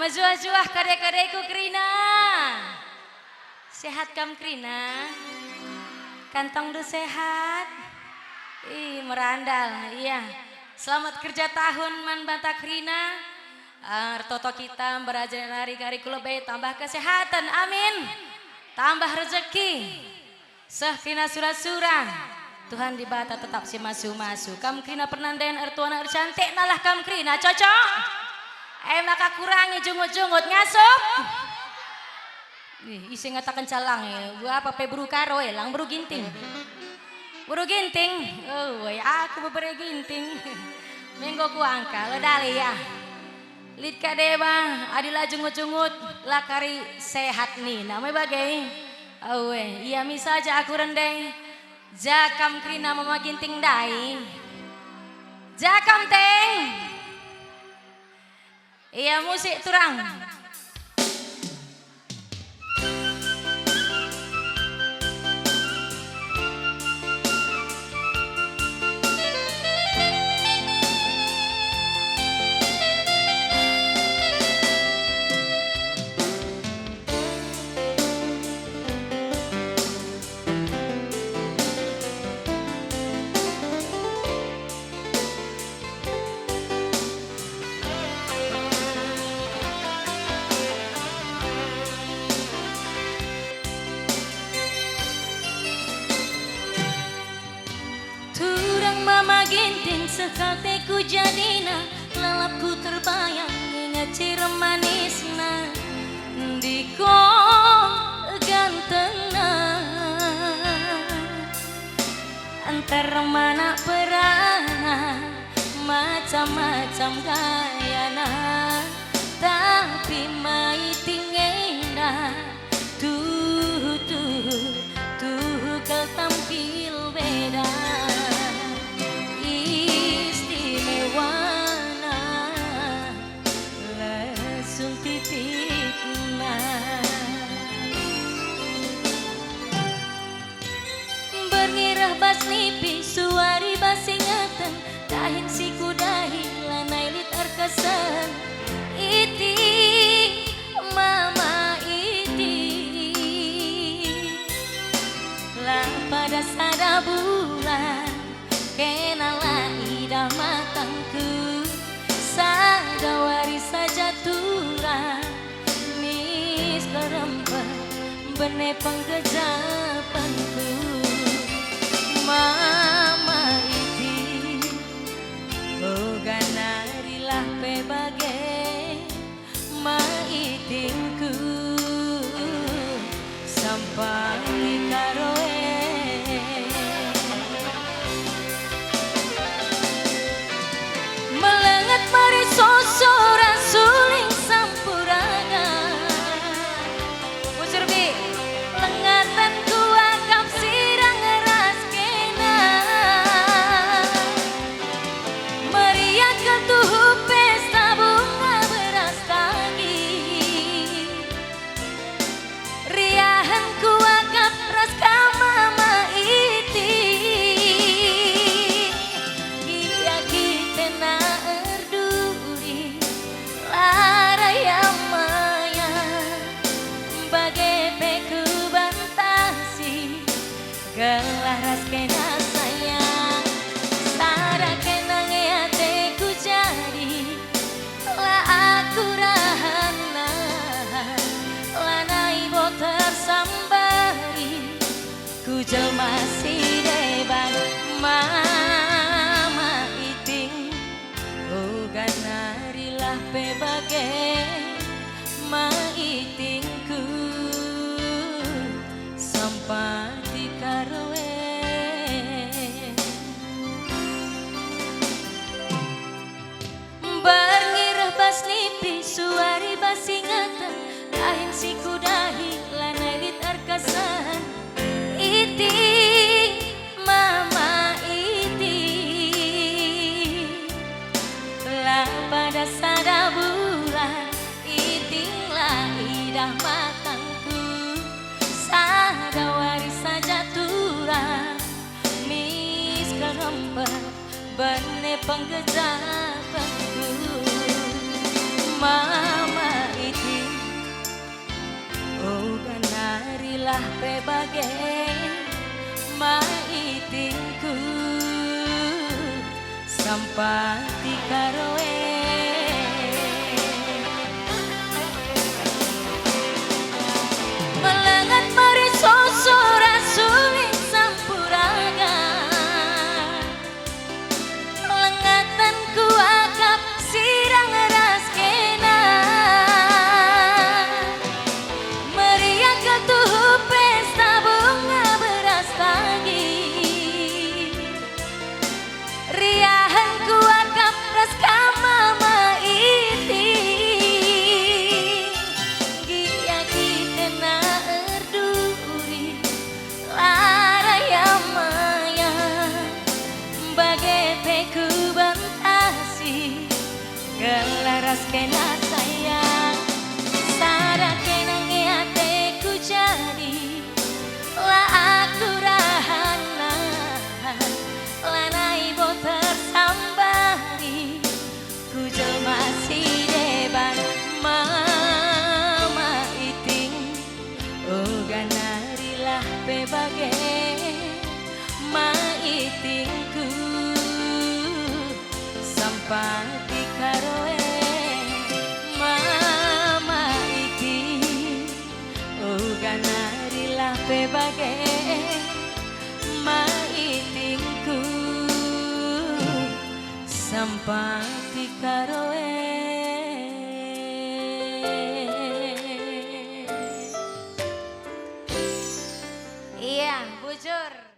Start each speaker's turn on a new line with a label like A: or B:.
A: Majuah-juah kadek-kadekku Krina. Sehat kam Krina? Kantong du sehat? Ih merandal, iya. Selamat kerja tahun man banta Krina. Toto kita berajaran hari kula bae tambah kesehatan, amin. Tambah rezeki. Seh Krina surat-surat. Tuhan di bata tetap si masu-masu. Kam Krina pernandayan ertuana cantik nalah kam Krina cocok. Maka kurangi jungut-jungut ngasup. Isi ngatakan calang ya. Gua apa pe buru karo lang buru ginting. Buru ginting. Oh, aku bebere ginting. Minggu ku angka lo dali ya. Lid kadeba adila jungut-jungut lakari sehat nih. Namanya bagai. Oh, iya misalnya aku rendeng. Jakam Krina mama ginting dai. Jakam teng. Iya musik turang. Mama ginting sekate ku jadina lalapku terbayang ingat ciri manisna diko gantengna antara mana perana macam-macam gayana tapi maiting indah tuh kau tampil beda. Bernirah bas nipi suari bas ingatan dahin si kudahi lanai lit arkasan iti mama iti lah pada sada bulan kenala ida matangku sada wari saja turah mis kerempah bene penggejapanku mama iti boga narilah pe bagai maitingku sampai karoe melengat mari sosoran suling sampurana Usurbi lengatan gua kam sirang gelaras kena sayang Sara kena ngeate ku jadi lah aku rahana lanai bo tersambari ku jelma si deban mama iting boga narilah pe bagai maitingku sampai Bernirah bas nipi suari bas ingatan dahin si kudahi lanai lit arkasan iti mama iti lah pada sada bulan itinglah idah matangku sada wari saja turah mis kerempah bene penggejapanku mama sampati karoe melengat mari sosora suling sampuraga lengatan ku akap sirang ras kena meriah ketuh pesta bunga beras pagi riahan ku akap ras kamama iti giaki kena erduri laraya maya bagai peku bantasi gelaras kena sayang sara kena ngeate ku jadi lah aku rahana lanai bo tersambari ku jelma si deban mama iting uga narilah bebage maitingku sampati karoe mama iting uga narilah bebage maitingku sampati karoe